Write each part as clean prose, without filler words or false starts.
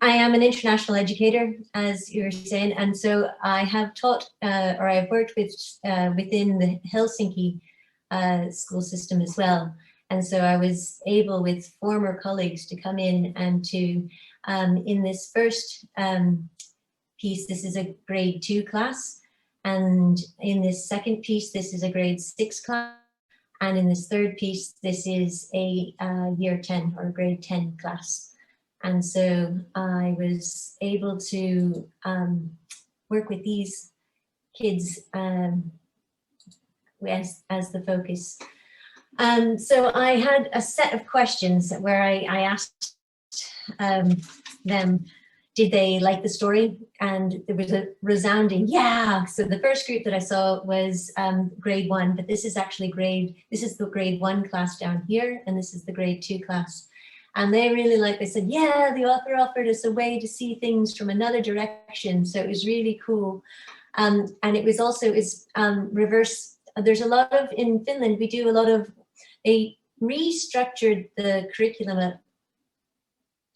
I am an international educator, as you were saying, and so I have taught or I've worked with within the Helsinki school system as well. And so I was able with former colleagues to come in and to, in this first piece, this is a grade 2 class. And in this second piece, this is a grade 6 class. And in this third piece, this is a year 10 or grade 10 class. And so I was able to work with these kids as the focus. So I had a set of questions where I asked them, did they like the story? And there was a resounding yeah. So the first group that I saw was grade 1, but this is actually this is the grade 1 class down here, and this is the grade 2 class. And they really liked, they said, yeah, the author offered us a way to see things from another direction. So it was really cool. And it was also reverse. There's a lot of, in Finland, we do a lot of, they restructured the curriculum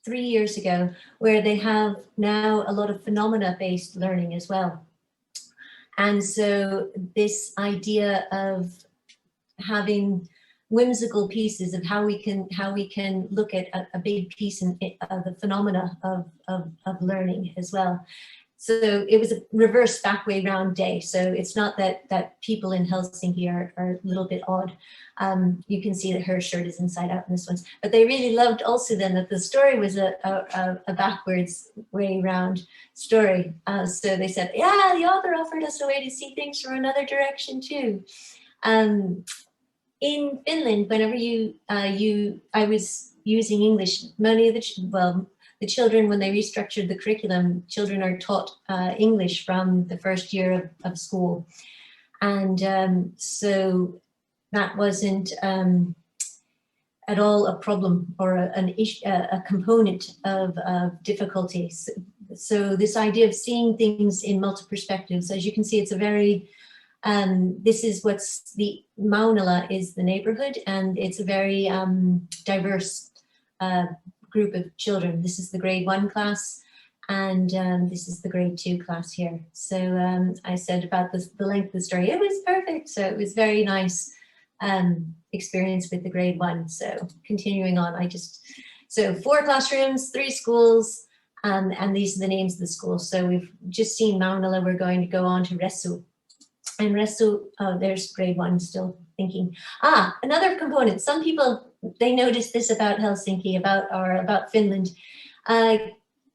3 years ago, where they have now a lot of phenomena-based learning as well. And so this idea of having whimsical pieces of how we can look at a big piece in the phenomena of learning as well. So it was a reverse back way round day. So it's not that people in Helsinki are a little bit odd. You can see that her shirt is inside out in this one. But they really loved also then that the story was a backwards way round story. So they said, yeah, the author offered us a way to see things from another direction too. In Finland, whenever I was using English, many of the children, when they restructured the curriculum, children are taught English from the first year of school. And so that wasn't at all a problem or a component of difficulties. So this idea of seeing things in multiple perspectives, as you can see, it's a very, this is what's the Maunala is the neighborhood, and it's a very diverse group of children. This is the grade 1 class, and this is the grade 2 class here. So I said about the length of the story, it was perfect. So it was very nice experience with the grade 1. So continuing on, so 4 classrooms, 3 schools, and these are the names of the schools. So we've just seen Maunala, we're going to go on to Resu. And Resu, oh, there's grade 1 still thinking. Another component. Some people, they noticed this about Helsinki, about Finland.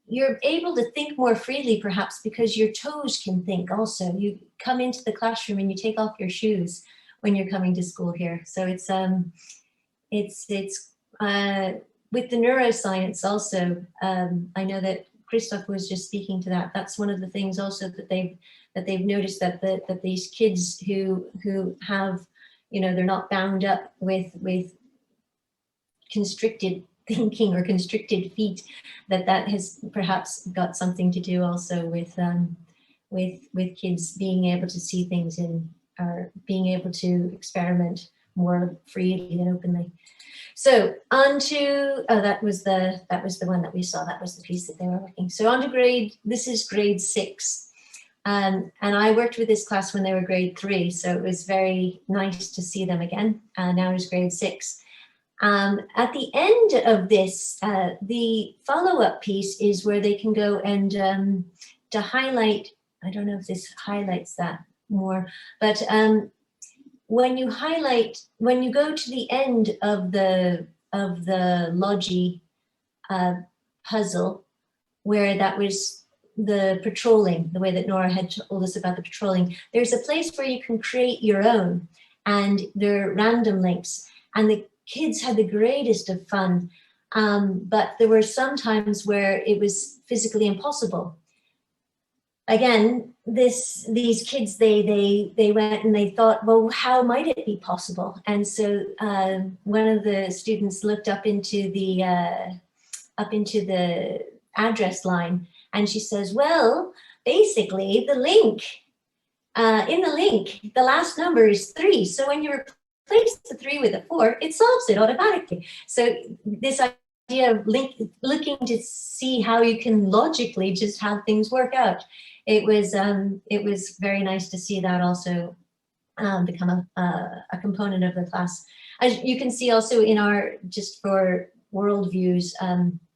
You're able to think more freely, perhaps, because your toes can think also. You come into the classroom and you take off your shoes when you're coming to school here. So it's with the neuroscience also. I know that Christoph was just speaking to that. That's one of the things also that they've noticed, that these kids who have, they're not bound up with constricted thinking or constricted feet, that has perhaps got something to do also with kids being able to see things or being able to experiment more freely and openly. So on to, that was the one that we saw, that was the piece that they were working. So on to this is grade 6. And I worked with this class when they were grade 3, so it was very nice to see them again. Now it's grade 6. At the end of this, the follow-up piece is where they can go and to highlight, I don't know if this highlights that more, but when you go to the end of the Logi puzzle, where that was the patrolling, the way that Nora had told us about the patrolling, there's a place where you can create your own, and there are random links, and the kids had the greatest of fun, but there were some times where it was physically impossible. Again, these kids, they went and they thought, well, how might it be possible? And so one of the students looked up into the address line, and she says, well, basically the link, in the link, the last number is 3. So when you replace the 3 with a 4, it solves it automatically. So this idea of looking to see how you can logically just have things work out. It was very nice to see that also become a component of the class. As you can see also in our, just for worldviews,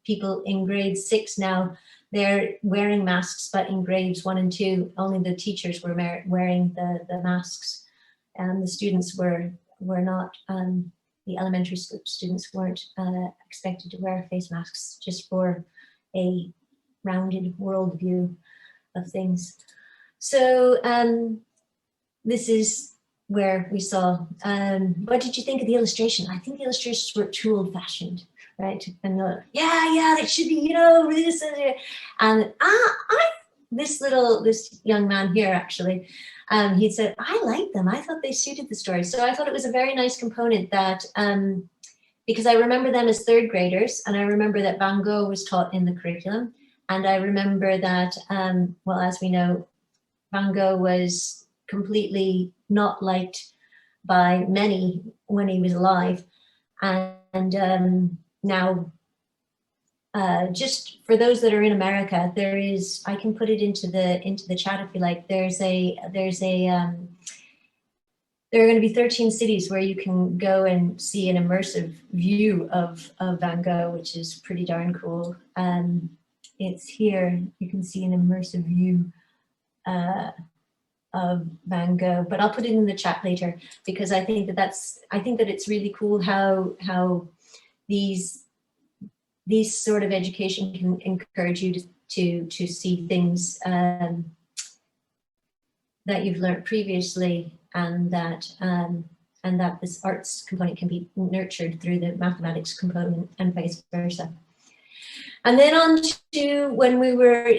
people in grade 6 now, they're wearing masks, but in grades 1 and 2, only the teachers were wearing the masks, and the students were not. The elementary school students weren't expected to wear face masks, just for a rounded worldview of things. So this is where we saw. What did you think of the illustration? I think the illustrations were too old-fashioned, right? And yeah, it should be, you know, this and this young man here actually. He said, I liked them. I thought they suited the story. So I thought it was a very nice component that, because I remember them as 3rd graders, and I remember that Van Gogh was taught in the curriculum. And I remember that, well, as we know, Van Gogh was completely not liked by many when he was alive. And now, just for those that are in America, there is, I can put it into the chat if you like. There are going to be 13 cities where you can go and see an immersive view of Van Gogh, which is pretty darn cool. It's here, you can see an immersive view of Van Gogh, but I'll put it in the chat later, because I think that it's really cool how these sort of education can encourage you to see things that you've learned previously, and that this arts component can be nurtured through the mathematics component, and vice versa. And then on to when we were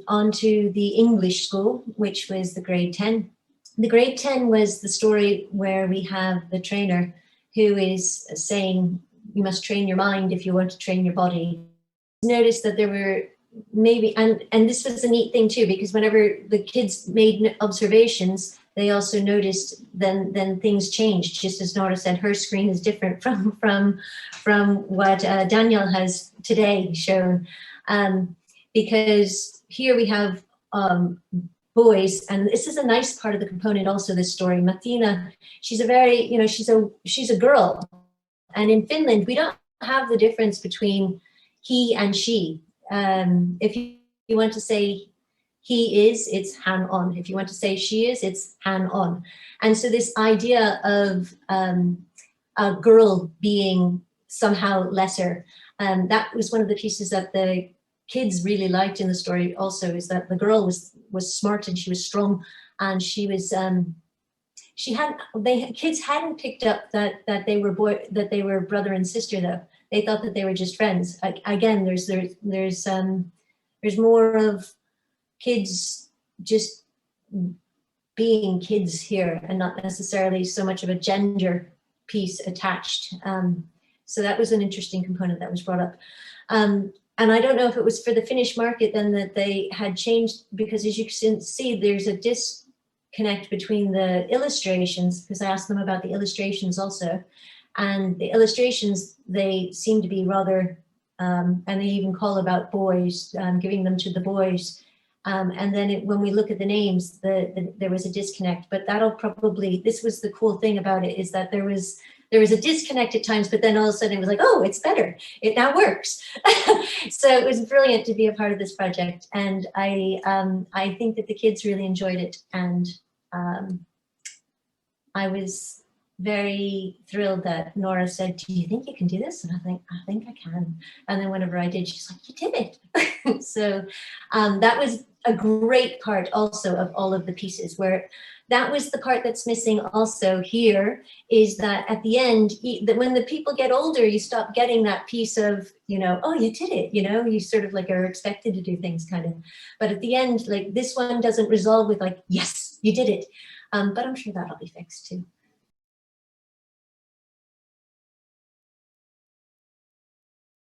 onto the English school, which was the grade 10. The grade 10 was the story where we have the trainer who is saying, you must train your mind if you want to train your body. Notice that there were maybe, and this was a neat thing too, because whenever the kids made observations, they also noticed then things changed. Just as Nora said, her screen is different from what Daniel has today shown, because here we have boys, and this is a nice part of the component also, this story. Mathina, she's a very, you know, she's a girl, and in Finland we don't have the difference between he and she. If you want to say he is, it's han on. If you want to say she is, it's han on. And so this idea of a girl being somehow lesser, that was one of the pieces that the kids really liked in the story also, is that the girl was smart and she was strong, and she was kids hadn't picked up that they were brother and sister though. They thought that they were just friends. Again, there's more of kids just being kids here, and not necessarily so much of a gender piece attached. So that was an interesting component that was brought up. And I don't know if it was for the Finnish market then that they had changed, because as you can see, there's a disconnect between the illustrations, because I asked them about the illustrations also. And the illustrations, they seem to be rather, and they even call about boys, giving them to the boys. And then when we look at the names, there was a disconnect, but that'll probably, this was the cool thing about it, is that there was a disconnect at times, but then all of a sudden it was like, oh, it's better. It now works. So it was brilliant to be a part of this project. And I think that the kids really enjoyed it. And I was very thrilled that Nora said, do you think you can do this? And I think I can. And then whenever I did, she's like, you did it. So that was a great part also of all of the pieces, where that was the part that's missing also here, is that at the end, that when the people get older, you stop getting that piece of, you know, oh, you did it, you know, you sort of like are expected to do things kind of, but at the end, like this one doesn't resolve with like, yes, you did it. But I'm sure that'll be fixed too.